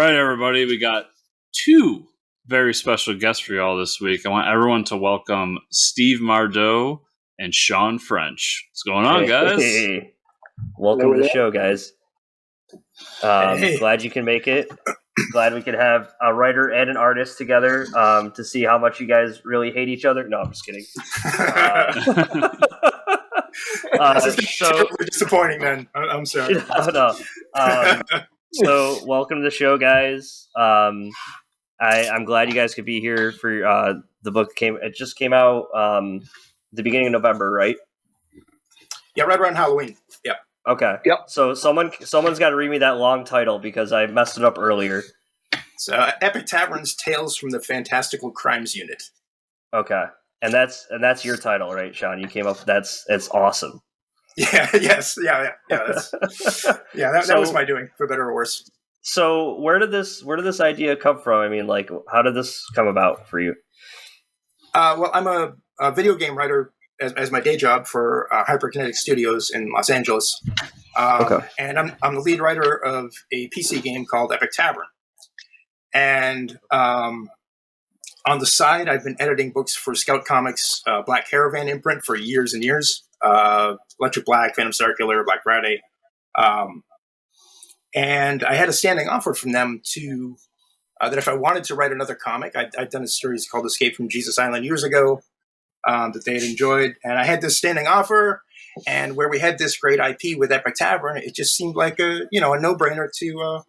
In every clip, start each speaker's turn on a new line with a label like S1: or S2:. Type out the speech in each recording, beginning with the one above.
S1: right, everybody. We got two very special guests for y'all this week. I want everyone to welcome Steve Mardo and Shawn French. What's going on, guys?
S2: Hey. Welcome to the show, guys. Glad you can make it. Glad we could have a writer and an artist together to see how much you guys really hate each other. No, I'm just kidding.
S3: So disappointing, man. I'm sorry.
S2: No. So, welcome to the show, guys. I'm glad you guys could be here for the book. It just came out the beginning of November, right?
S3: Yeah, right around Halloween. Yeah.
S2: Okay.
S3: Yep.
S2: So someone's got to read me that long title because I messed it up earlier.
S3: So, Epic Tavern's Tales from the Fantastical Crimes Unit.
S2: Okay, and that's your title, right, Shawn? You came up. It's awesome.
S3: Yeah. Yes. Yeah. That was my doing, for better or worse.
S2: So where did this idea come from? I mean, like, how did this come about for you?
S3: Well, I'm a video game writer as my day job for Hyperkinetic Studios in Los Angeles.
S2: Okay.
S3: And I'm the lead writer of a PC game called Epic Tavern. And on the side, I've been editing books for Scout Comics' Black Caravan imprint for years and years. Electric Black, Phantom Star Killer, Black Friday. And I had a standing offer from them to that if I wanted to write another comic, I'd done a series called Escape from Jesus Island years ago that they had enjoyed. And I had this standing offer, and where we had this great IP with Epic Tavern, it just seemed like a no-brainer to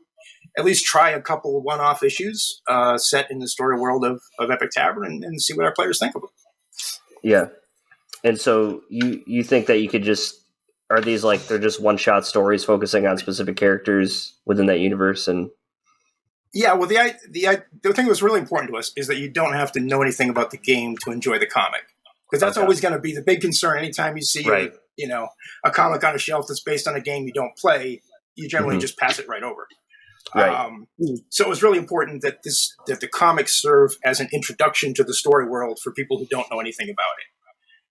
S3: at least try a couple of one-off issues set in the story world of Epic Tavern and see what our players think of it.
S2: Yeah. And so you think that you could are these like they're just one-shot stories focusing on specific characters within that universe? And
S3: yeah, well, the thing that was really important to us is that you don't have to know anything about the game to enjoy the comic, because that's always going to be the big concern. Anytime you see a comic on a shelf that's based on a game you don't play, you generally just pass it right over.
S2: Right.
S3: So it was really important that the comics serve as an introduction to the story world for people who don't know anything about it.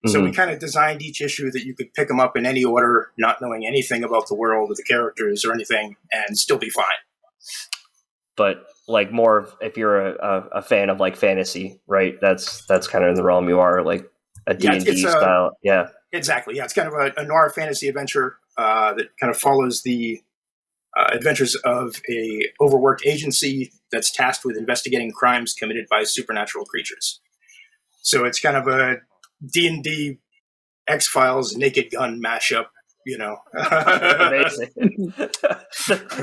S3: So we kind of designed each issue that you could pick them up in any order, not knowing anything about the world or the characters or anything, and still be fine.
S2: But like more if you're a fan of like fantasy, right? That's kind of in the realm you are, like a D&D style. Yeah,
S3: exactly. Yeah, it's kind of a noir fantasy adventure that kind of follows the adventures of a overworked agency that's tasked with investigating crimes committed by supernatural creatures. So it's kind of a D&D X-Files Naked Gun mashup,
S2: Amazing. You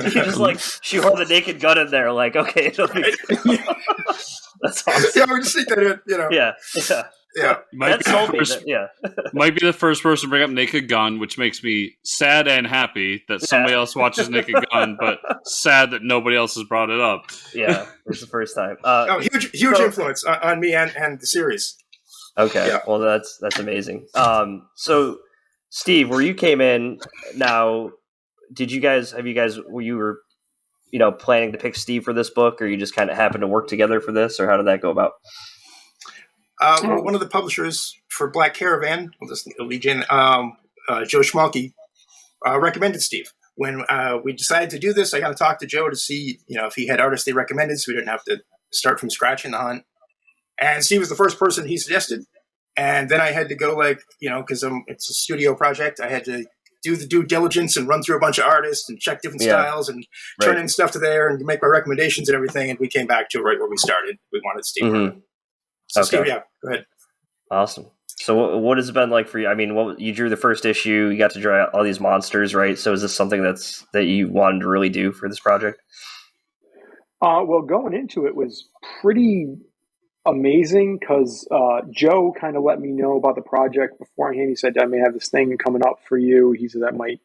S2: just like shoehorn the Naked Gun in there, like, okay, it'll be that's awesome.
S3: Yeah, we just think that
S2: Yeah.
S1: Might be the first person to bring up Naked Gun, which makes me sad and happy that somebody else watches Naked Gun, but sad that nobody else has brought it up.
S2: Yeah, it's the first time.
S3: Huge influence on me and the series.
S2: Okay, yeah. Well, that's amazing. So, Steve, where you came in now, were you planning to pick Steve for this book, or you just kind of happened to work together for this, or how did that go about?
S3: One of the publishers for Black Caravan, Legion, Joe Schmalke, recommended Steve. When we decided to do this, I got to talk to Joe to see, if he had artists they recommended, so we didn't have to start from scratch in the hunt. And Steve was the first person he suggested. And then I had to go because it's a studio project, I had to do the due diligence and run through a bunch of artists and check different styles and turn in stuff to there and make my recommendations and everything. And we came back to right where we started. We wanted Steve.
S2: Mm-hmm.
S3: So Steve, go ahead.
S2: Awesome. So what has it been like for you? I mean, you drew the first issue, you got to draw all these monsters, right? So is this something that you wanted to really do for this project?
S4: Well, going into it was pretty amazing because Joe kind of let me know about the project beforehand. He said, I may have this thing coming up for you. He said that might,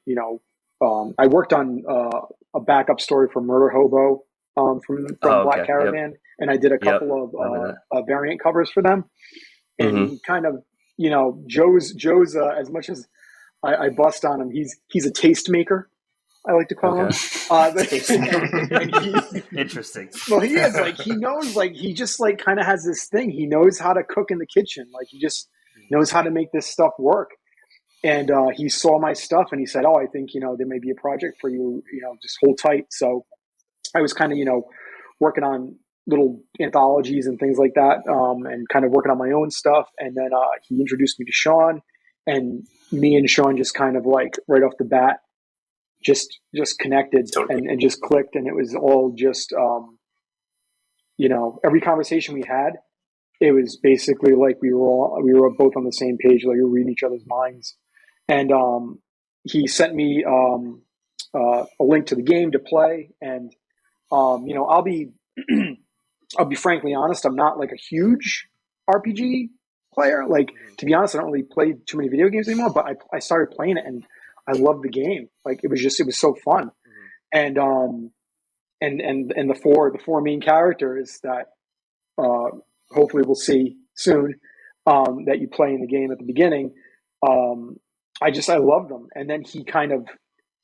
S4: I worked on a backup story for Murder Hobo from Black Caravan, and I did a couple of variant covers for them. And kind of, Joe's as much as I bust on him, he's a tastemaker, I like to call him.
S2: Interesting.
S4: Well, he is he knows, he just kind of has this thing. He knows how to cook in the kitchen. He just knows how to make this stuff work. And he saw my stuff and he said, I think, there may be a project for you, just hold tight. So I was kind of, working on little anthologies and things like that, and kind of working on my own stuff. And then he introduced me to Shawn, and me and Shawn just kind of like right off the bat just connected and just clicked, and it was all just every conversation we had, it was basically like we were both on the same page, like we were reading each other's minds. And he sent me a link to the game to play, and I'll be frankly honest, I'm not like a huge RPG player. Like, to be honest, I don't really play too many video games anymore, but I started playing it and I loved the game. Like, it was so fun. And the four main characters that hopefully we'll see soon, that you play in the game at the beginning, I loved them. And then he kind of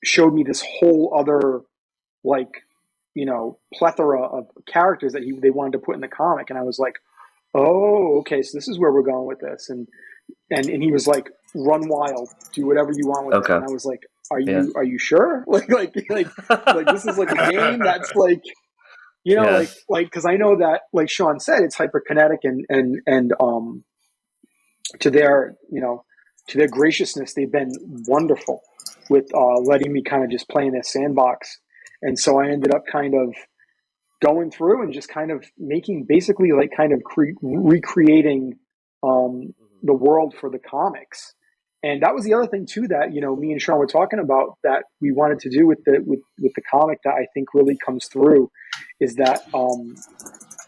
S4: showed me this whole other, like, plethora of characters that they wanted to put in the comic. And I was like, oh, okay, so this is where we're going with this. And he was like, run wild, do whatever you want with it. And I was like, are you sure? Like this is like a game that's like, because I know that, like Shawn said, it's hyperkinetic, and to their graciousness, they've been wonderful with letting me kind of just play in their sandbox. And so I ended up kind of going through and just kind of making, basically like kind of recreating the world for the comics. And that was the other thing too that me and Shawn were talking about, that we wanted to do with the comic, that I think really comes through, is that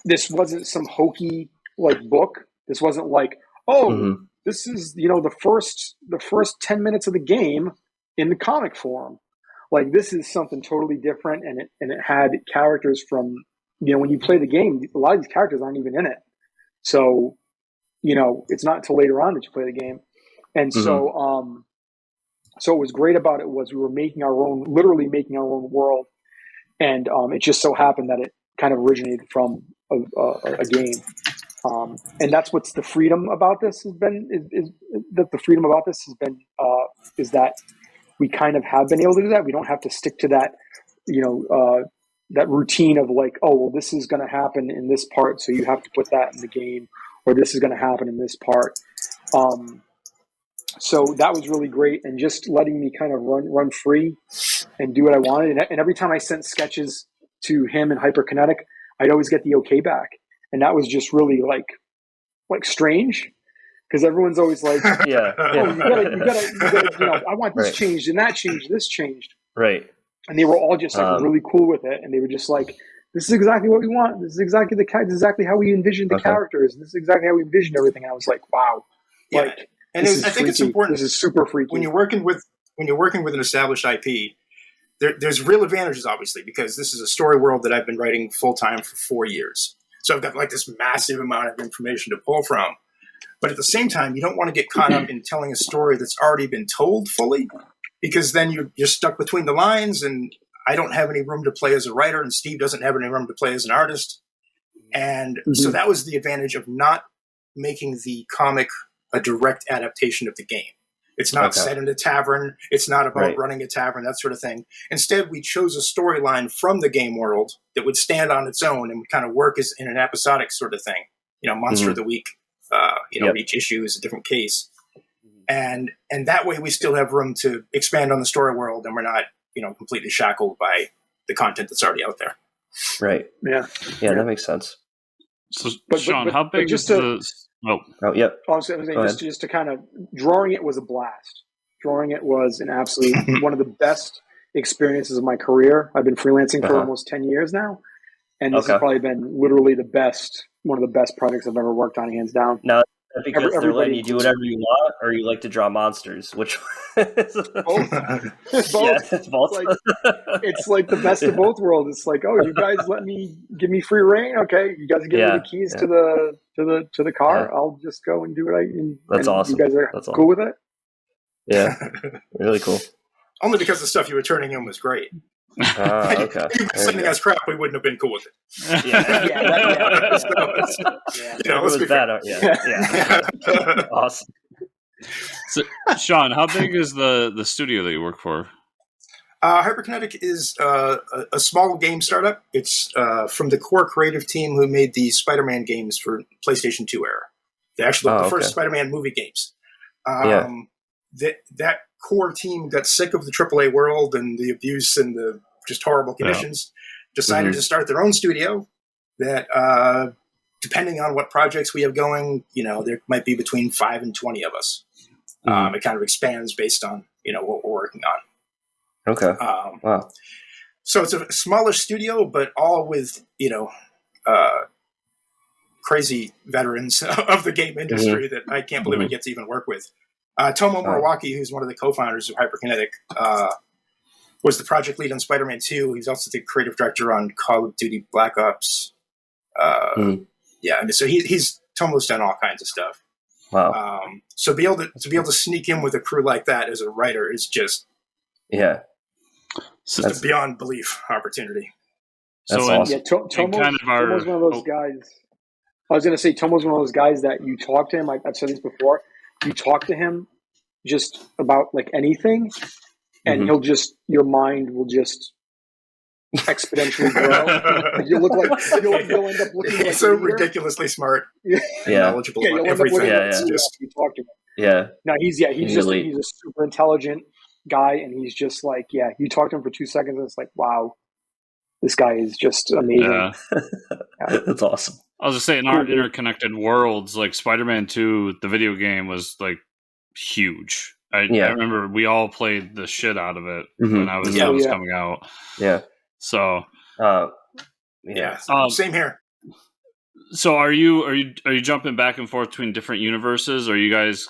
S4: this wasn't some hokey like book. This wasn't like, this is the first 10 minutes of the game in the comic form. Like, this is something totally different, and it had characters from, when you play the game, a lot of these characters aren't even in it. So, it's not until later on that you play the game. And so what was great about it was we were literally making our own world. And it just so happened that it kind of originated from a game. And that's what's the freedom about this has been, is that we kind of have been able to do that. We don't have to stick to that, that routine of like, oh, well, this is going to happen in this part, so you have to put that in the game, or this is going to happen in this part. So that was really great, and just letting me kind of run free and do what I wanted. And every time I sent sketches to him in Hyperkinetic, I'd always get the okay back, and that was just really like strange. Because everyone's always like, oh, you gotta, I want this changed and that changed, this changed.
S2: Right.
S4: And they were all just like really cool with it. And they were just like, this is exactly what we want. This is exactly how we envisioned the characters. This is exactly how we envisioned everything. And I was like, wow.
S3: Yeah.
S4: Like,
S3: and I think it's important.
S4: This is super freaky.
S3: When you're working with an established IP, there's real advantages, obviously, because this is a story world that I've been writing full time for 4 years. So I've got like this massive amount of information to pull from. But at the same time, you don't want to get caught up in telling a story that's already been told fully, because then you're stuck between the lines, and I don't have any room to play as a writer, and Steve doesn't have any room to play as an artist. And so that was the advantage of not making the comic a direct adaptation of the game. It's not set in a tavern. It's not about running a tavern, that sort of thing. Instead, we chose a storyline from the game world that would stand on its own and would kind of work as in an episodic sort of thing. Monster of the Week. Each issue is a different case, and that way we still have room to expand on the story world, and we're not completely shackled by the content that's already out there.
S2: Right.
S4: Yeah.
S2: That makes sense.
S1: So, Shawn, how big is this?
S2: Yep.
S4: I was saying, just to kind of, drawing it was a blast. Drawing it was an absolute one of the best experiences of my career. I've been freelancing for almost 10 years now, and this has probably been literally one of the best projects I've ever worked on, hands down.
S2: Now, is that because they're letting you do whatever you want, or you like to draw monsters? Which
S4: both.
S2: both. Yeah, it's both.
S4: It's like the best of both worlds. It's like, oh, you guys give me free reign. Okay, you guys give me the keys to the car. Yeah. I'll just go and do what
S2: That's awesome.
S4: You guys are cool with it?
S2: Yeah, really cool.
S3: Only because the stuff you were turning in was great.
S2: Okay.
S3: If you'd been sending us crap, we wouldn't have been cool with it.
S2: It was bad. Yeah. Awesome.
S1: So, Shawn, how big is the studio that you work for?
S3: Hyperkinetic is a small game startup. It's from the core creative team who made the Spider-Man games for PlayStation 2 era. They actually the first Spider-Man movie games. That core team got sick of the AAA world and the abuse and the just horrible conditions. Decided to start their own studio that, depending on what projects we have going, there might be between 5 and 20 of us. It kind of expands based on, what we're working on.
S2: Okay. Wow.
S3: So it's a smaller studio, but all with, crazy veterans of the game industry that I can't believe I get to even work with. Tomo Moriwaki, who's one of the co-founders of Hyperkinetic, was the project lead on Spider-Man 2. He's also the creative director on Call of Duty Black Ops. Yeah, I mean, so Tomo's done all kinds of stuff.
S2: Wow.
S3: So be able to sneak in with a crew like that as a writer is just
S2: so
S3: that's a beyond belief opportunity.
S2: That's awesome.
S4: Tomo's one of those guys. I was going to say Tomo's one of those guys that you talk to him. I've said this before. You talk to him just about like anything, and your mind will just exponentially grow. You'll end up looking like
S3: so ridiculously smart, knowledgeable about everything.
S4: You talk to him.
S2: Yeah.
S4: No, he's a super intelligent guy, and he's just like, you talk to him for 2 seconds, and it's like, wow, this guy is just amazing.
S2: Yeah. That's awesome.
S1: I was just saying, in our interconnected worlds, like Spider-Man 2, the video game was like huge. I remember we all played the shit out of it when I was coming out.
S2: Yeah.
S1: So.
S3: Same here.
S1: So are you jumping back and forth between different universes, or you guys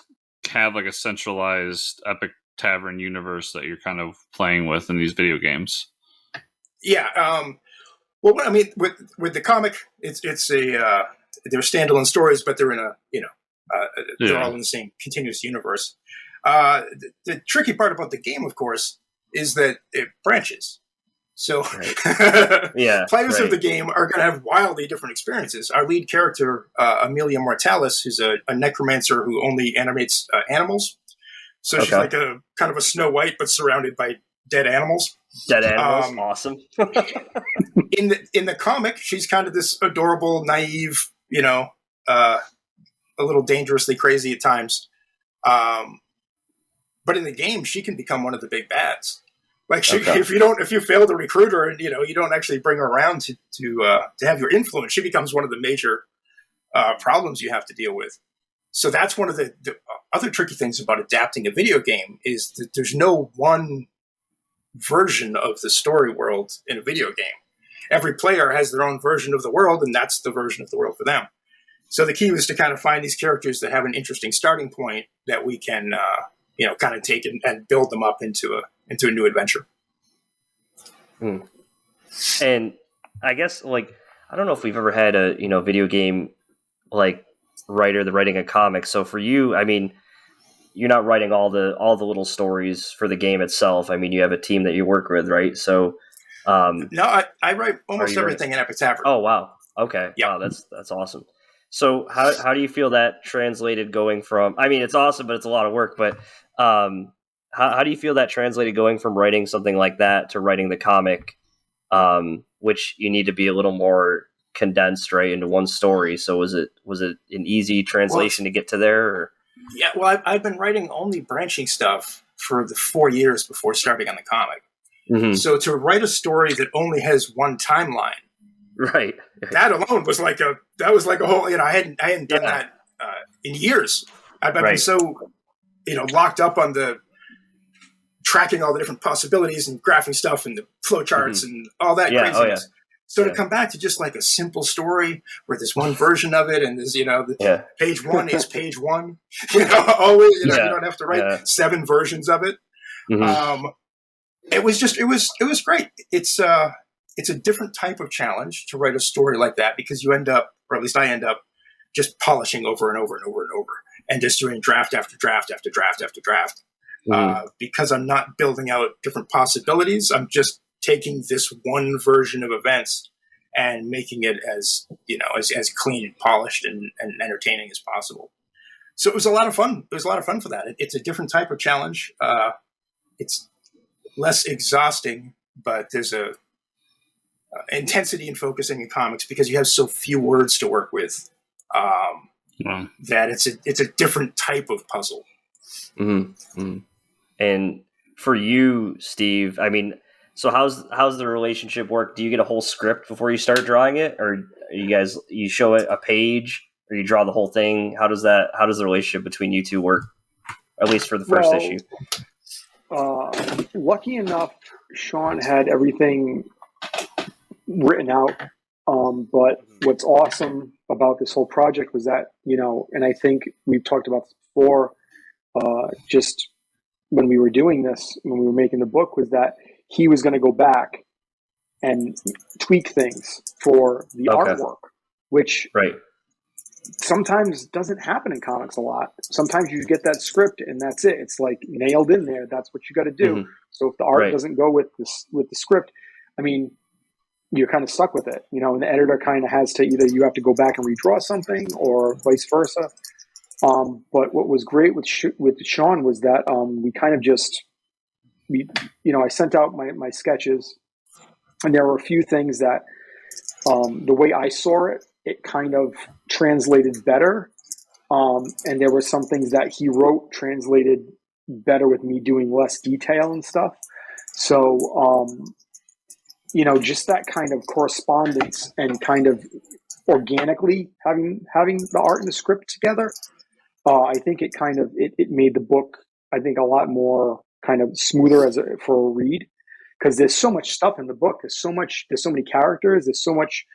S1: have like a centralized Epic Tavern universe that you're kind of playing with in these video games?
S3: Yeah. Well, I mean, with the comic, it's they're standalone stories, but they're in a they're all in the same continuous universe. The tricky part about the game, of course, is that it branches. So players of the game are going to have wildly different experiences. Our lead character, Amelia Mortalis, who's a necromancer who only animates animals. So she's like a kind of a Snow White, but surrounded by dead animals.
S2: Dead animals, awesome.
S3: in the comic, she's kind of this adorable, naive, a little dangerously crazy at times. But in the game, she can become one of the big bads. Like if you fail to recruit her and you don't actually bring her around to have your influence, she becomes one of the major problems you have to deal with. So that's one of the other tricky things about adapting a video game is that there's no one version of the story world in a video game. Every player has their own version of the world, and that's the version of the world for them. So the key was to kind of find these characters that have an interesting starting point that we can, kind of take and build them up into a new adventure.
S2: And I guess, like, I don't know if we've ever had a video game like writer writing a comic. So for you, I mean, you're not writing all the little stories for the game itself. I mean, you have a team that you work with, right? So,
S3: no, I write almost everything in Epic Tavern.
S2: Oh wow, okay,
S3: yep.
S2: Wow, that's awesome. So how do you feel that translated going from? I mean, it's awesome, but it's a lot of work. But how do you feel that translated going from writing something like that to writing the comic, which you need to be a little more condensed, right, into one story? So was it an easy translation to get to there? Or?
S3: Yeah, well, I've been writing only branching stuff for the 4 years before starting on the comic. So to write a story that only has one timeline,
S2: right?
S3: That alone was like a whole. I hadn't done that in years. I've been so locked up on the tracking all the different possibilities and graphing stuff and the flowcharts and all that craziness. So to come back to just like a simple story where there's one version of it and there's, page one is page one, always, you don't have to write 7 versions of it. It was great. It's a different type of challenge to write a story like that because you end up, or at least I end up, just polishing over and over and over and over and just doing draft after draft after draft after draft. Because I'm not building out different possibilities. I'm just taking this one version of events and making it as as clean and polished and entertaining as possible. So it was a lot of fun. It was a lot of fun for that. It's a different type of challenge. less exhausting, but there's a intensity in focusing in comics because you have so few words to work with. That it's a different type of puzzle.
S2: Mm-hmm. Mm-hmm. And for you, Steve, I mean, so how's the relationship work? Do you get a whole script before you start drawing it, or you show it a page, or you draw the whole thing? How does the relationship between you two work? At least for the first issue.
S4: Lucky enough, Shawn had everything written out. But what's awesome about this whole project was that, and I think we've talked about this before, just when we were doing this, when we were making the book, was that he was going to go back and tweak things for the artwork, which sometimes doesn't happen in comics a lot. Sometimes you get that script and that's it. It's like nailed in there. That's what you got to do. Mm-hmm. So if the art doesn't go with the script, I mean, you're kind of stuck with it, and the editor kind of has to either you have to go back and redraw something or vice versa. But what was great with Shawn was that we kind of I sent out my sketches, and there were a few things that the way I saw it kind of translated better. And there were some things that he wrote translated better with me doing less detail and stuff. So, just that kind of correspondence and kind of organically having the art and the script together, I think it kind of it made the book, I think, a lot more kind of smoother for a read, because there's so much stuff in the book. There's so many characters. There's so much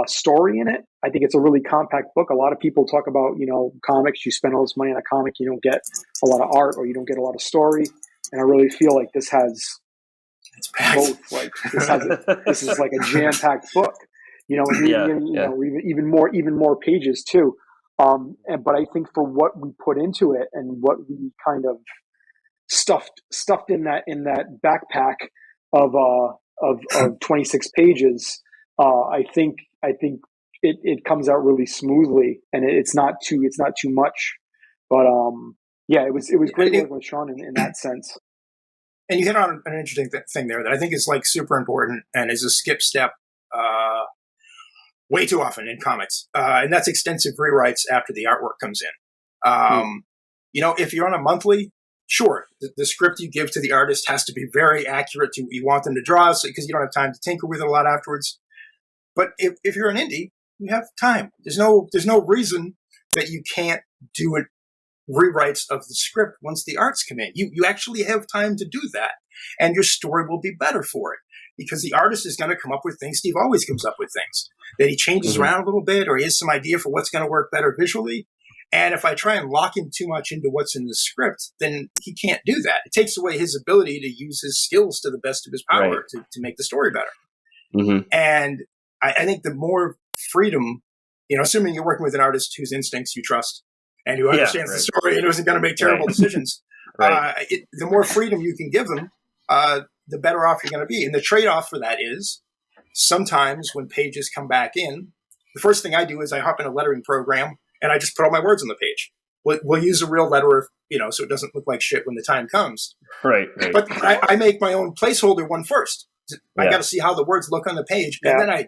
S4: story in it. I think it's a really compact book. A lot of people talk about, comics. You spend all this money on a comic, you don't get a lot of art or you don't get a lot of story. And I really feel like this has both. Like this is like a jam-packed book, even more pages too. But I think for what we put into it and what we kind of stuffed in that backpack of 26 pages, I think it comes out really smoothly, and it's not too much. But it was great working with Shawn in that sense.
S3: And you hit on an interesting thing there that I think is like super important and is a skip step way too often in comics, and that's extensive rewrites after the artwork comes in. If you're on a monthly, sure, the script you give to the artist has to be very accurate to what you want them to draw, because you don't have time to tinker with it a lot afterwards. But if you're an indie, you have time. There's no reason that you can't do it. Rewrites of the script once the arts come in. You actually have time to do that, and your story will be better for it, because the artist is going to come up with things. Steve always comes up with things that he changes around a little bit, or he has some idea for what's going to work better visually. And if I try and lock him too much into what's in the script, then he can't do that. It takes away his ability to use his skills to the best of his power to make the story better. Mm-hmm. And I think the more freedom, assuming you're working with an artist whose instincts you trust, and who understands the story and isn't going to make terrible decisions, the more freedom you can give them, the better off you're going to be. And the trade-off for that is sometimes when pages come back in, the first thing I do is I hop in a lettering program and I just put all my words on the page. We'll use a real letterer, so it doesn't look like shit when the time comes. Right. But I make my own placeholder one first. I got to see how the words look on the page, and then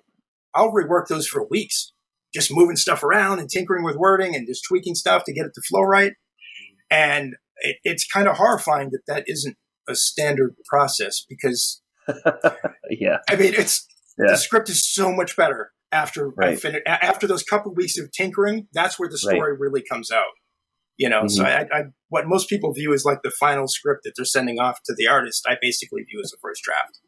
S3: I'll rework those for weeks. Just moving stuff around and tinkering with wording and just tweaking stuff to get it to flow right. And it's kind of horrifying that isn't a standard process, because I mean, the script is so much better after I finish. After those couple weeks of tinkering, that's where the story really comes out. So I what most people view as like the final script that they're sending off to the artist, I basically view as a first draft.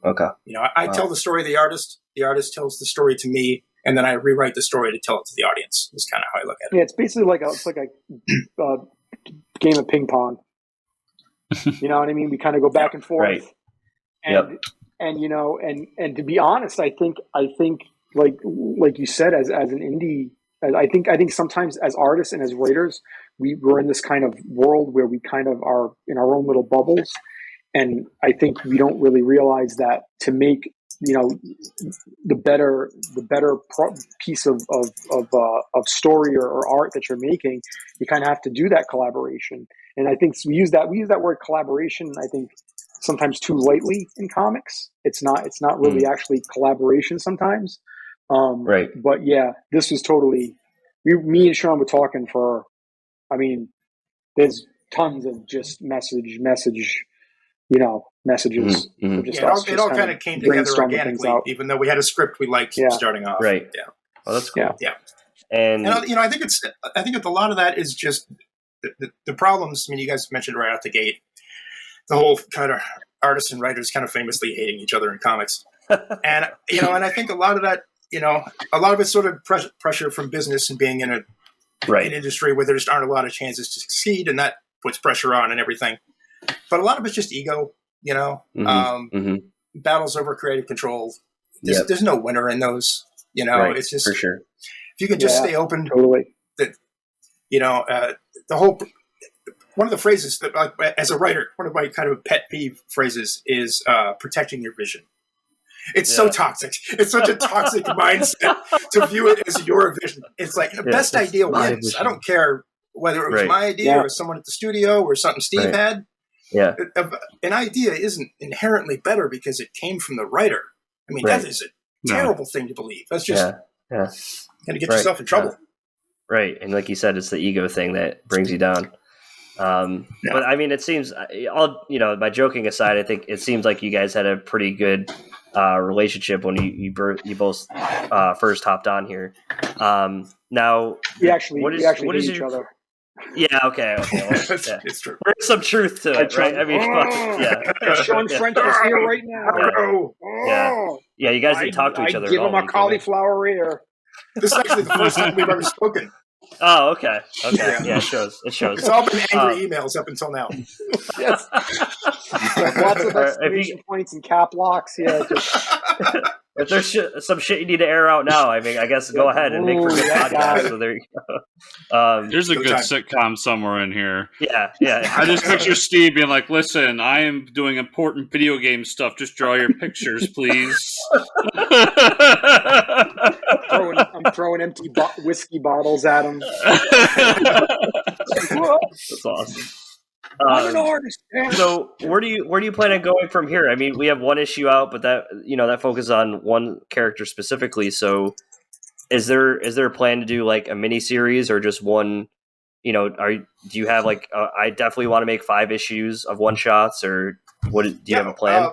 S3: Okay. I tell the story to the artist tells the story to me, and then I rewrite the story to tell it to the audience. Is kind of how I look at it.
S4: Yeah, it's basically like a game of ping pong. You know what I mean? We kind of go back and forth. And and to be honest, I think like you said, as an indie, I think sometimes as artists and as writers, we're in this kind of world where we kind of are in our own little bubbles, and I think we don't really realize that to make the better piece of story or art that you're making, you kind of have to do that collaboration. And I think we use that word collaboration, I think, sometimes too lightly in comics. It's not really actually collaboration sometimes.
S2: Right.
S4: But yeah, this was totally. Me and Shawn were talking for. I mean, there's tons of just messages. For just
S3: Yeah,
S4: us.
S3: it all kind of came together organically, even though we had a script we liked starting off.
S2: Right.
S3: Yeah.
S2: Oh, that's cool.
S3: Yeah.
S2: And
S3: I think a lot of that is just the problems. I mean, you guys mentioned right out the gate, the whole kind of artists and writers kind of famously hating each other in comics, and and I think a lot of that, a lot of it's sort of pressure from business and being in an industry where there just aren't a lot of chances to succeed, and that puts pressure on and everything. But a lot of it's just ego, battles over creative control. There's no winner in those. It's just
S2: for sure.
S3: If you can just stay open,
S4: totally.
S3: That the whole one of the phrases that, as a writer, one of my kind of pet peeve phrases is protecting your vision. It's so toxic. It's such a toxic mindset to view it as your vision. It's like the best idea wins. Vision. I don't care whether it was my idea or someone at the studio or something Steve had.
S2: Yeah,
S3: an idea isn't inherently better because it came from the writer. I mean, that is a terrible thing to believe. That's just going to get yourself in trouble.
S2: Right, and like you said, it's the ego thing that brings you down. But I mean, it seems, by joking aside, I think it seems like you guys had a pretty good relationship when you both first hopped on here. Now,
S4: we actually hate each other.
S2: Yeah. Okay. Well,
S3: it's true.
S2: There's some truth to it, right? I mean,
S4: Shawn French is here right now.
S2: Yeah. You guys didn't talk to each other.
S4: Give him a cauliflower ear.
S3: This is actually the first time we've ever spoken.
S2: Oh, okay. Yeah, it shows.
S3: It's all been angry emails up until now.
S4: Yes. Lots of exclamation points and cap locks. Yeah.
S2: If there's some shit you need to air out now, I mean, I guess go ahead and make for good podcast. So there you go.
S1: There's a good sitcom somewhere in here.
S2: Yeah.
S1: I just picture Steve being like, "Listen, I am doing important video game stuff. Just draw your pictures, please."
S4: I'm throwing empty whiskey bottles at him.
S2: That's awesome.
S4: I'm an artist. Man.
S2: So where do you plan on going from here? I mean, we have one issue out, but that focuses on one character specifically. So is there a plan to do like a mini series or just one? Do you have I definitely want to make 5 issues of one shots, or what? Do you have a plan?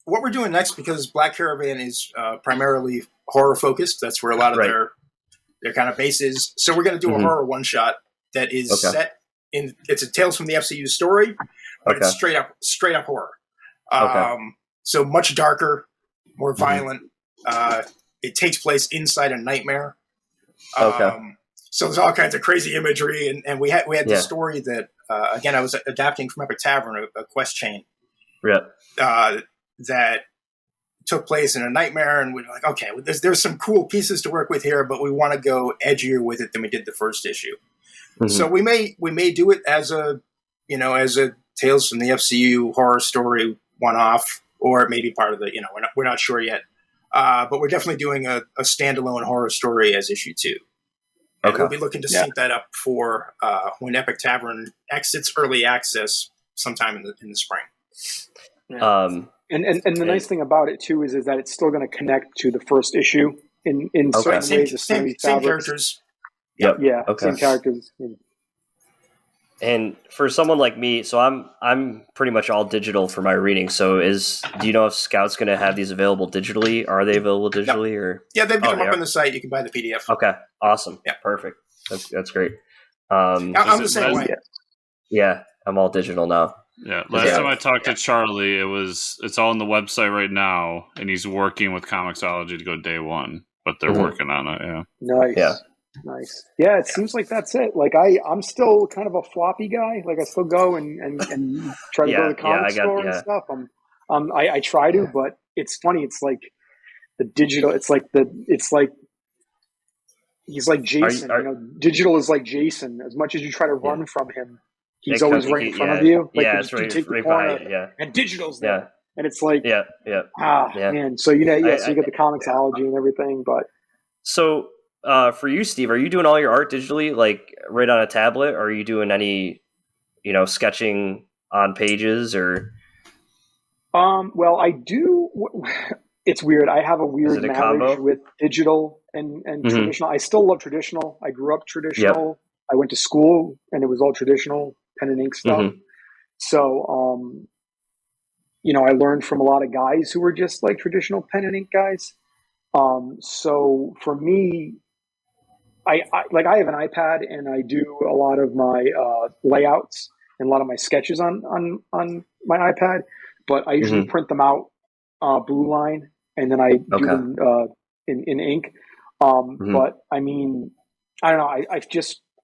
S3: What we're doing next, because Black Caravan is primarily horror focused. That's where a lot of their kind of base is. So we're going to do a horror one shot that is set. It's a Tales from the FCU story, but it's straight up horror. So much darker, more violent. It takes place inside a nightmare. So there's all kinds of crazy imagery, and we had this story that again I was adapting from Epic Tavern, a quest chain. That took place in a nightmare, and we were like, okay, there's some cool pieces to work with here, but we want to go edgier with it than we did the first issue. So we may do it as a Tales from the FCU horror story one-off, or it may be part of the we're not sure yet. But we're definitely doing a standalone horror story as issue 2. And we'll be looking to sync that up for when Epic Tavern exits early access sometime in the spring.
S4: And the nice thing about it too is that it's still going to connect to the first issue in certain ways.
S3: Same characters.
S2: Yep.
S4: Yeah. Same characters.
S2: And for someone like me, so I'm pretty much all digital for my reading. So do you know if Scout's going to have these available digitally? Are they available digitally or?
S3: Yeah, they've got them up on the site. You can buy the PDF.
S2: Okay. Awesome.
S3: Yeah.
S2: Perfect. That's great.
S3: I'm the same way.
S2: Yeah. I'm all digital now.
S1: Yeah. Last time I talked to Charlie, it's all on the website right now, and he's working with Comixology to go day 1, but they're working on it. Yeah.
S4: Nice.
S2: Yeah.
S4: Nice. Yeah, it seems like that's it. Like I'm still kind of a floppy guy. Like I still go and try to go to the comic store and stuff. I try to, but it's funny. It's like the digital. It's like he's like Jason. Digital is like Jason. As much as you try to run from him, he's always right in front of you. Like
S2: it's right behind. Yeah,
S4: and digital's there, and it's like man. So you get the Comixology and everything, but
S2: so. For you, Steve, are you doing all your art digitally, like right on a tablet, or are you doing any, sketching on pages, or?
S4: Well, I do. It's weird. I have a
S2: Is
S4: weird
S2: it a
S4: marriage
S2: combo?
S4: with digital and
S2: Mhm.
S4: traditional. I still love traditional. I grew up traditional. I went to school and it was all traditional pen and ink stuff.
S2: Mhm.
S4: So, I learned from a lot of guys who were just like traditional pen and ink guys. So for me, I have an iPad and I do a lot of my layouts and a lot of my sketches on my iPad, but I usually
S2: Mhm.
S4: print them out blue line and then I do
S2: Okay.
S4: them in ink.
S2: Mhm.
S4: But I mean, I don't know.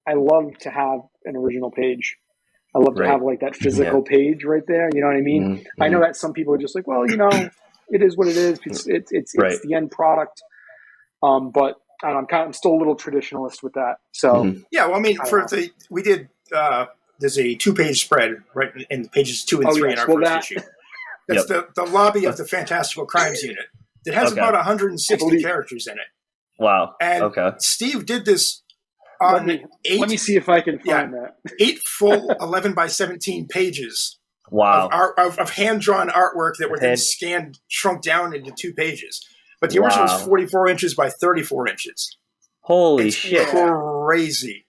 S4: I love to have an original page. I love to
S2: Right.
S4: have like that physical page right there. You know what I mean?
S2: Mhm.
S4: I know
S2: Mhm.
S4: that some people are just like, well, it is what it is. It's
S2: Right.
S4: the end product. But I don't know, I'm still a little traditionalist with that. So
S2: Mhm.
S3: Yeah, well, I mean,
S4: I don't know.
S3: we did. There's a 2-page spread right in pages 2 and
S4: Oh
S3: 3 in
S4: yes,
S3: our
S4: well
S3: first
S4: that
S3: issue. That's the lobby of the Fantastical Crimes Unit. It has
S2: Okay.
S3: about
S4: I
S3: 160
S4: believe.
S3: characters in it,
S2: Wow.
S3: and
S2: Okay.
S3: Steve did this
S4: Let
S3: on
S4: me
S3: eight
S4: see if I can find that.
S3: 8 full 11 by 17 pages of
S2: Wow.
S3: art of hand drawn artwork that were then
S2: Hand-
S3: scanned, shrunk down into 2 pages. But the original is
S2: Wow.
S3: 44 inches by 34 inches.
S2: Holy
S3: It's
S2: shit.
S3: crazy.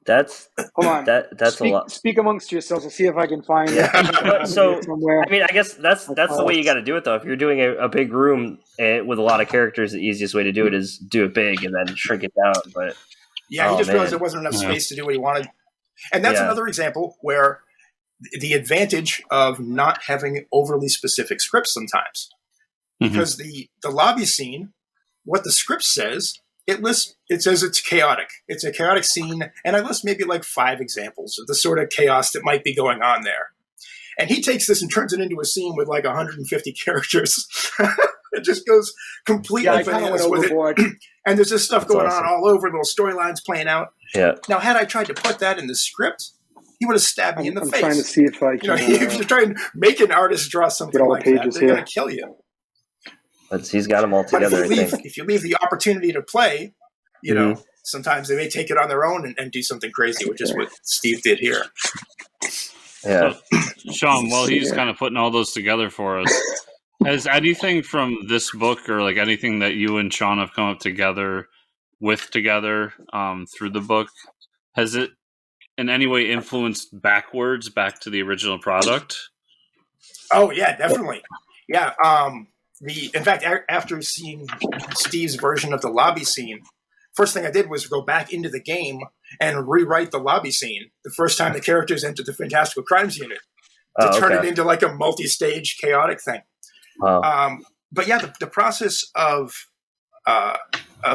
S2: That's
S4: Hold on.
S2: that's a lot.
S4: Speak amongst yourselves. I'll see if I can find it. I think I have it
S2: So
S4: here somewhere.
S2: I mean, I guess that's the way you got to do it though. If you're doing a big room with a lot of characters, the easiest way to do it is do it big and then shrink it down. But
S3: Yeah, he
S2: oh
S3: just realized
S2: man,
S3: there wasn't enough
S1: Yeah.
S3: space to do what he wanted. And that's
S2: Yeah.
S3: another example where the advantage of not having overly specific scripts sometimes.
S1: Mhm.
S3: Because the lobby scene, what the script says, it says it's chaotic. It's a chaotic scene, and I list maybe like 5 examples of the sort of chaos that might be going on there. And he takes this and turns it into a scene with like 150 characters. It just goes completely
S4: Yeah, I kind of went
S3: bananas with it.
S4: overboard.
S3: And there's this stuff
S2: That's
S3: going
S2: awesome.
S3: on all over, little storylines playing out.
S2: Yeah.
S3: Now, had I tried to put that in the script, he would have stabbed me in the
S4: I'm
S3: face.
S4: trying to see if I
S3: You know,
S4: can.
S3: if you're trying to make an artist draw something
S4: all the
S3: like that,
S4: pages
S3: they're
S4: here.
S3: going to kill you.
S2: But he's got them all
S3: But
S2: together. I think.
S3: if you leave the opportunity to play,
S2: Mhm.
S3: sometimes they may take it on their own and do something crazy, which is what Steve did here.
S2: Yeah.
S1: So, Shawn, while he's
S4: Yeah.
S1: kind of putting all those together for us, has anything from this book or like anything that you and Shawn have come up together through the book, has it in any way influenced backwards back to the original product?
S3: Oh yeah, definitely. Yeah. In fact, after seeing Steve's version of the lobby scene, first thing I did was go back into the game and rewrite the lobby scene the first time the characters entered the Fantastical Crimes Unit to turn it into like a multi-stage chaotic thing.
S2: Wow.
S3: But yeah, the process of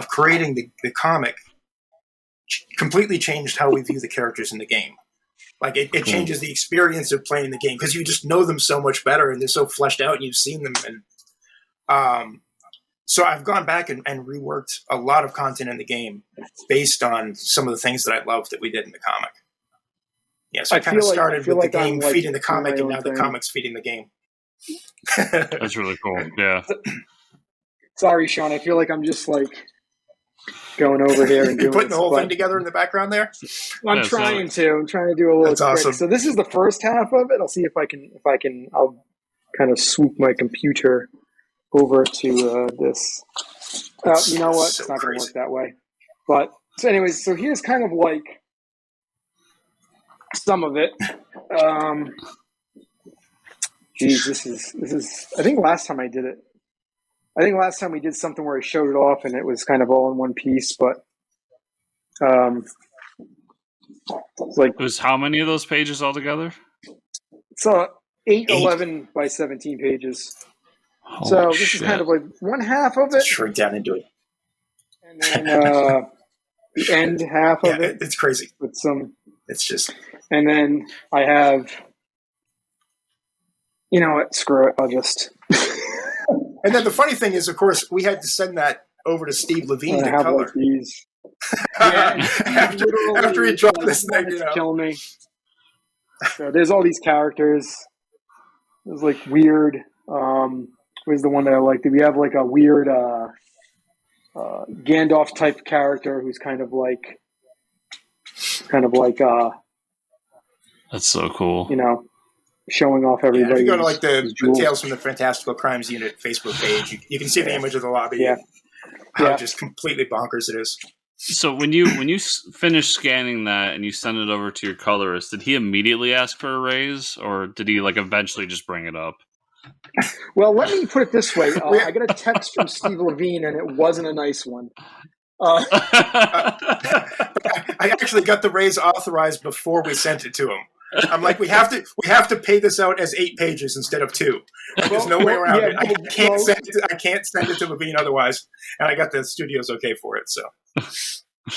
S3: creating the comic completely changed how we view the characters in the game. Like it changes the experience of playing the game because you just know them so much better and they're so fleshed out and you've seen them. And so I've gone back and reworked a lot of content in the game based on some of the things that I loved that we did in the comic. Yeah, so I kind of started with the game feeding the comic, and now the comic's feeding the game.
S1: That's really cool. Yeah.
S4: Sorry, Shawn. I feel like I'm just like going over here and doing
S3: putting the whole
S4: this,
S3: thing together in the background there.
S4: I'm trying to do a little
S3: That's
S4: quick.
S3: awesome.
S4: So this is the first half of it. I'll see if I can. I'll kind of swoop my computer over to this. You know what?
S3: So
S4: it's not going to
S3: crazy.
S4: work that way. But so, anyways, so here's kind of like some of it. Geez, this is. I think last time I did it. I think last time we did something where I showed it off and it was kind of all in one piece, but it's like
S1: It was how many of those pages altogether?
S4: so 11 by 17 pages. So this is kind of like one half of it,
S3: Shrink down into it,
S4: and then the end half of it.
S3: It's crazy.
S4: With some.
S3: It's just.
S4: And then I have. You know what? Screw it. I'll just.
S3: And then the funny thing is, of course, we had to send that over to Steve Levine to color.
S4: Like these.
S3: Yeah, after he dropped this thing,
S4: kill me. So there's all these characters. There's like weird. Where's the one that I like? Do we have like a weird Gandalf type character who's kind of like
S1: That's so cool.
S4: You know, showing off
S3: Yeah, if
S4: everybody.
S3: you go to like the
S4: his jewels.
S3: Tales from the Fantastical Crimes Unit Facebook page, you can see the image of the lobby.
S4: Yeah.
S3: And how
S4: Yeah.
S3: just completely bonkers it is.
S1: So when you finish scanning that and you send it over to your colorist, did he immediately ask for a raise, or did he like eventually just bring it up?
S4: Well, let me put it this way. I got a text from Steve Levine, and it wasn't a nice one.
S3: I actually got the raise authorized before we sent it to him. I'm like, we have to pay this out as 8 pages instead of 2. There's no way around it. I can't send it to Levine otherwise, and I got the studio's okay for it. So,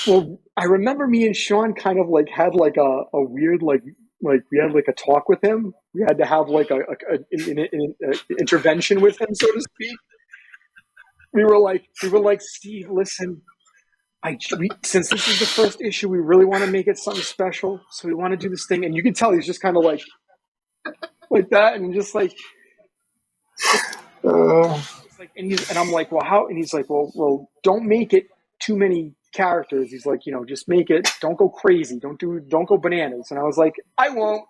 S4: well, I remember me and Shawn kind of like had like a weird like we had like a talk with him. We had to have like an intervention with him, so to speak. We were like, Steve, listen. Since this is the first issue, we really want to make it something special. So we want to do this thing, and you can tell he's just kind of like that, and just like, and I'm like, well, how? And he's like, well, don't make it too many characters. He's like, just make it. Don't go crazy. Don't go bananas. And I was like, I won't.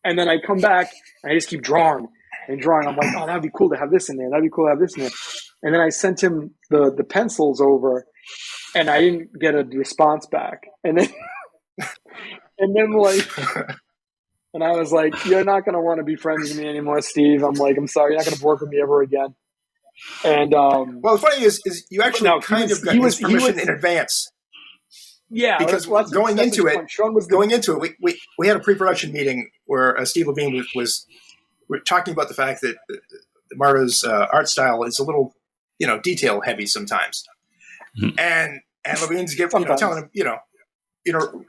S4: And then I come back and I just keep drawing and drawing. I'm like, oh, that'd be cool to have this in there. That'd be cool to have this in there. And then I sent him the pencils over. And I didn't get a response back. And then like, and I was like, you're not going to want to be friends with me anymore, Steve. I'm like, I'm sorry. You're not going to work with me ever again. And,
S3: well, the funny thing is you actually got his permission in advance.
S4: Yeah.
S3: Because going into it, we had a pre-production meeting where Steve Levine was talking about the fact that Mardo's art style is a little, detail heavy sometimes. And Levine's telling him,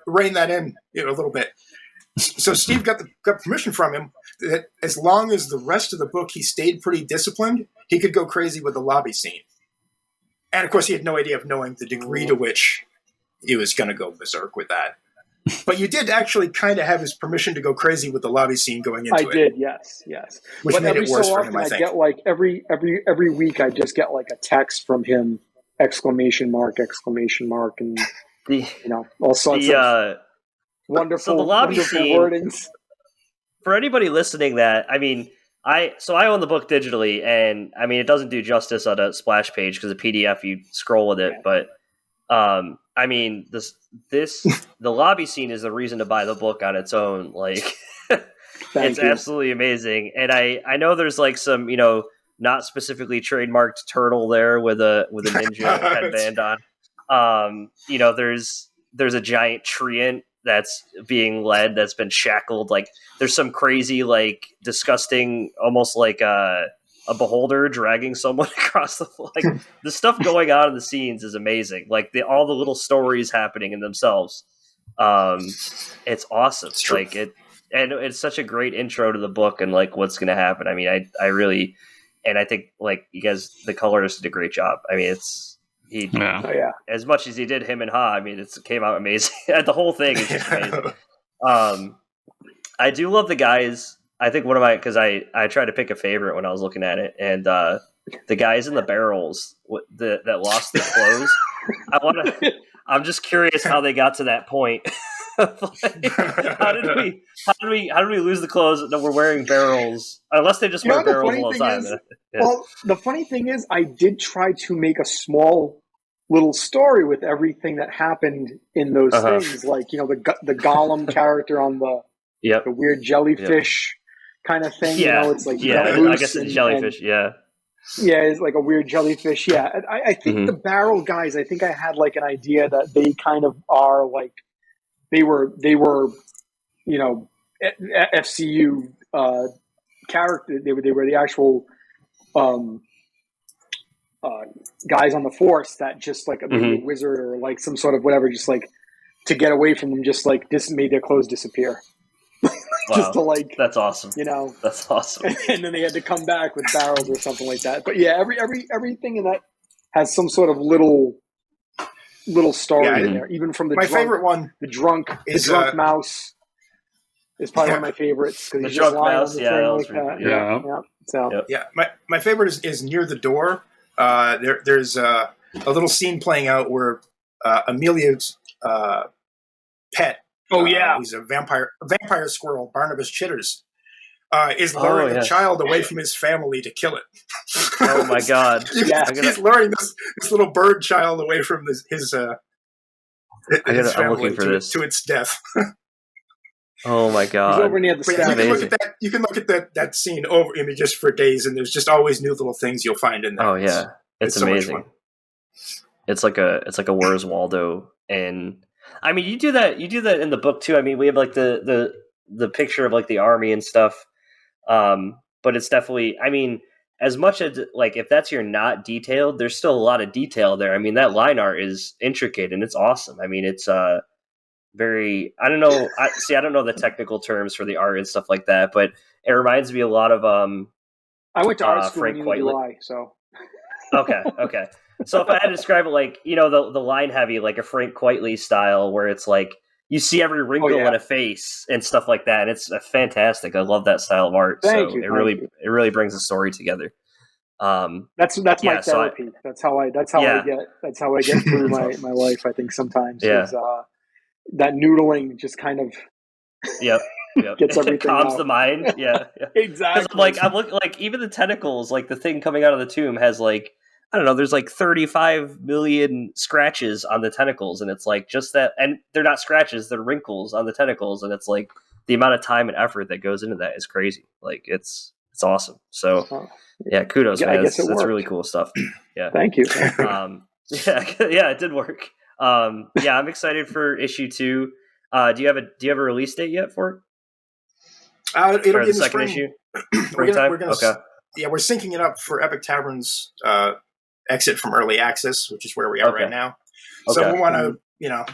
S3: rein that in, a little bit. So Steve got permission from him that as long as the rest of the book he stayed pretty disciplined, he could go crazy with the lobby scene. And of course, he had no idea of knowing the degree to which he was going to go berserk with that. But you did actually kind of have his permission to go crazy with the lobby scene going into it.
S4: I did, yes.
S3: Which made it worse for him, I think.
S4: I get like every week, I just get like a text from him. Exclamation mark, and all sorts of wonderful,
S2: so the lobby
S4: wonderful
S2: scene,
S4: wordings.
S2: For anybody listening, I own the book digitally, and it doesn't do justice on a splash page because a PDF you scroll with it. But the lobby scene is the reason to buy the book on its own. Like, it's absolutely amazing, and I know there's like some not specifically trademarked turtle there with a ninja headband on. There's a giant treant that's being led that's been shackled. Like there's some crazy, like disgusting, almost like a beholder dragging someone across the stuff going on in the scenes is amazing. Like all the little stories happening in themselves. It's awesome. It's like it, and it's such a great intro to the book and like what's going to happen. I really. And I think, like, you guys, the colorist did a great job. As much as he did him and Ha, it came out amazing. The whole thing is just amazing. I do love the guys. I think because I tried to pick a favorite when I was looking at it, and the guys in the barrels that lost their clothes. I'm just curious how they got to that point. How did we lose the clothes that we're wearing barrels? Unless they just wear barrels all the time.
S4: Well, the funny thing is, I did try to make a small little story with everything that happened in those things, like the Gollum character on the weird jellyfish kind of thing. It's like
S2: I guess it's jellyfish.
S4: It's like a weird jellyfish. Yeah, I think the barrel guys. I think I had like an idea that they kind of are like. They were, FCU character. They were the actual guys on the force that just like maybe a wizard or like some sort of whatever, just like to get away from them, just like made their clothes disappear. Just to like,
S2: that's awesome. That's awesome.
S4: And then they had to come back with barrels or something like that. But yeah, everything in that has some sort of little story in there, even from
S3: favorite one.
S4: The drunk mouse is probably one of my favorites because he's just lying on the thing like that.
S3: My favorite is near the door. There's a little scene playing out where Amelia's pet. He's a vampire squirrel, Barnabas Chitters, is luring
S2: yes.
S3: a child away from his family to kill it.
S2: Oh my god!
S3: He's luring this little bird child away from his
S2: I'm
S3: family
S2: looking for this.
S3: to its death.
S2: Oh my god!
S4: He's over near the
S3: But yeah,
S4: staff.
S3: you can look at that scene over just for days, and there's just always new little things you'll find in there.
S2: Oh yeah, it's amazing.
S3: So much fun.
S2: It's like a Where's Waldo, and I mean you do that in the book too. I mean we have like the picture of like the army and stuff, but it's definitely, I mean, as much as like if that's your not detailed, there's still a lot of detail there. I mean that line art is intricate and it's awesome. I mean it's very, I don't know the technical terms for the art and stuff like that, but it reminds me a lot of
S4: I went to art school
S2: Frank
S4: in
S2: Quitely.
S4: UI, so
S2: Okay. So if I had to describe it like, you know, the line heavy, like a Frank Quitely style, where it's like you see every wrinkle in a face and stuff like that, and it's fantastic. I love that style of art.
S4: Thank
S2: so
S4: you.
S2: It really brings the story together.
S4: That's my therapy. That's how I get through my life. I think sometimes is that noodling just kind of gets everything
S2: calms
S4: out.
S2: the mind. Yeah.
S4: Exactly.
S2: Because I'm looking like even the tentacles, like the thing coming out of the tomb has like, I don't know, there's like 35 million scratches on the tentacles, and it's like just that, and they're not scratches, they're wrinkles on the tentacles, and it's like the amount of time and effort that goes into that is crazy. Like it's awesome. So yeah, kudos, man. That's really cool stuff. Yeah.
S4: Thank you.
S2: It did work. I'm excited for issue 2. Do you have a release date yet for it?
S3: It'll be
S2: the
S3: in the
S2: second
S3: spring.
S2: issue.
S3: We're syncing it up for Epic Tavern's exit from early access, which is where we are right now. So we want to,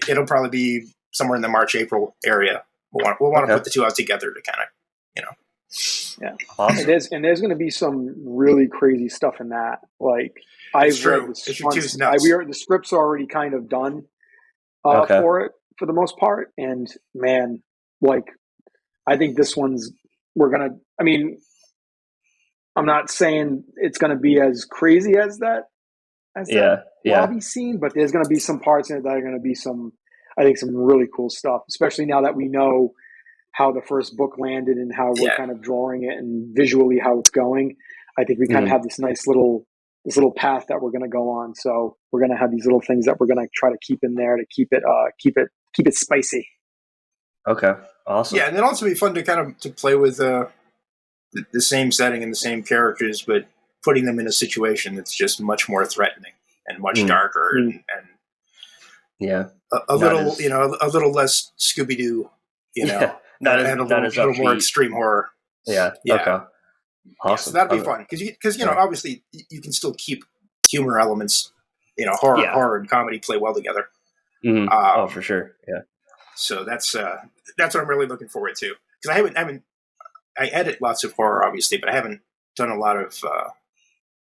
S3: it'll probably be somewhere in the March-April area. We'll want to put the two out together to kind of,
S4: Yeah,
S2: awesome.
S4: And there's going to be some really crazy stuff in that. Like I've read the scripts. The scripts are already kind of done for it for the most part. And man, like I think this one's I'm not saying it's going to be as crazy as that lobby scene, but there's going to be some parts in it that are going to be some really cool stuff, especially now that we know how the first book landed and how we're kind of drawing it and visually how it's going. I think we kind of have this nice little path that we're going to go on. So we're going to have these little things that we're going to try to keep in there to keep it spicy.
S2: Okay. Awesome.
S3: Yeah. And it'll also be fun to kind of to play with the same setting and the same characters, but putting them in a situation that's just much more threatening and much darker and a little less Scooby-Doo,
S2: Not
S3: and a little more extreme horror.
S2: Yeah. Okay. Awesome.
S3: Yeah, so that'll be fun because obviously you can still keep humor elements, horror and comedy play well together.
S2: Mm-hmm. For sure. Yeah.
S3: So that's what I'm really looking forward to, because I edit lots of horror obviously, but I haven't done a lot of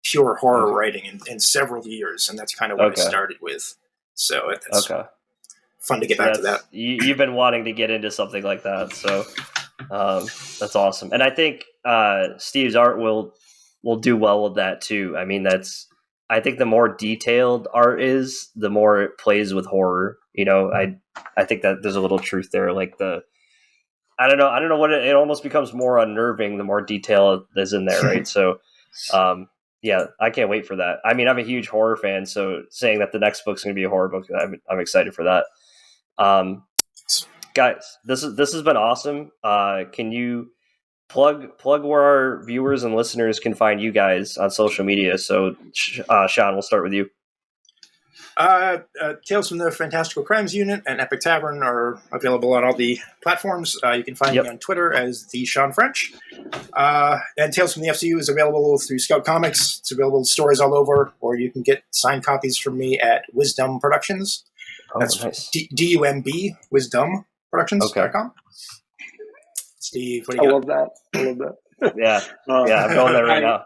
S3: pure horror writing in several years, and that's kind of what I started with. So it's fun to get back to that.
S2: You've been wanting to get into something like that, so that's awesome. And I think Steve's art will do well with that too. I mean, I think the more detailed art is, the more it plays with horror. I think that there's a little truth there. Like I don't know what it almost becomes more unnerving the more detail is in there, right? So, I can't wait for that. I mean, I'm a huge horror fan, so saying that the next book's going to be a horror book, I'm excited for that. Guys, this has been awesome. Can you plug where our viewers and listeners can find you guys on social media? So, Shawn, we'll start with you.
S3: Tales from the Fantastical Crimes Unit and Epic Tavern are available on all the platforms. You can find me on Twitter as the Shawn French. And Tales from the FCU is available through Scout Comics. It's available in stores all over, or you can get signed copies from me at Wisdom Productions. That's nice. DUMB, Wisdom Productions.com. Steve, what do you got?
S4: I love that.
S2: Yeah, I'm going there right now.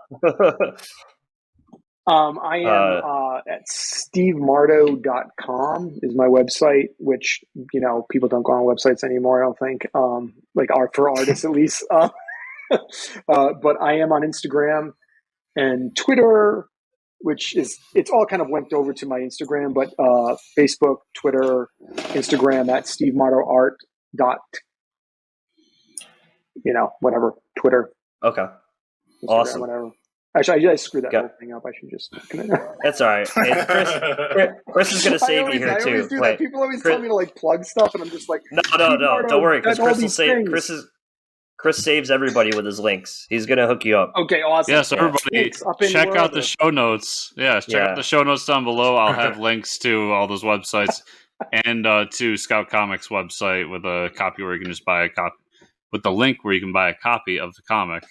S4: I am at stevemardo.com is my website, which, people don't go on websites anymore, I don't think, like art for artists at least. But I am on Instagram and Twitter, it's all kind of linked over to my Instagram, but Facebook, Twitter, Instagram at stevemardoart. whatever, Twitter,
S2: Okay.
S4: Instagram,
S2: Awesome.
S4: whatever. Actually, I screwed that
S2: Got-
S4: whole thing up. I should just.
S2: That's all right. Hey, Chris is going to save you here
S4: I
S2: too.
S4: always do
S2: Wait.
S4: that. People always
S2: Chris-
S4: tell me to like plug stuff, and I'm just like,
S2: No.
S4: Mardo,
S2: Don't worry, because
S4: all
S2: Chris will
S4: these
S2: save.
S4: things.
S2: Chris saves everybody with his links. He's going to hook you up.
S4: Okay, awesome.
S1: Yeah, so everybody
S4: Links up in
S1: check out
S4: wherever.
S1: the show notes. Yeah, check out the show notes down below. I'll have links to all those websites and to Scout Comics website with a copy where you can just buy a copy, with the link where you can buy a copy of the comic.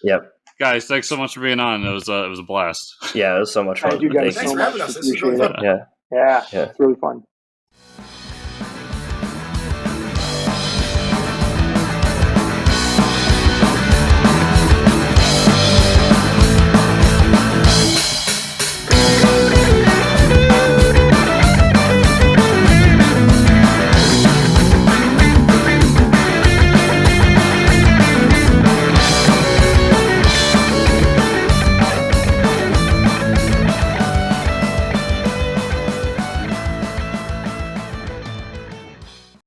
S2: Yep.
S1: Guys, thanks so much for being on. It was a blast.
S2: Yeah, it was so much fun.
S4: Thank you guys
S3: Thanks
S4: so
S3: for
S4: much.
S3: having us. This is really
S4: Appreciate
S3: fun.
S4: it. Yeah, it's really fun.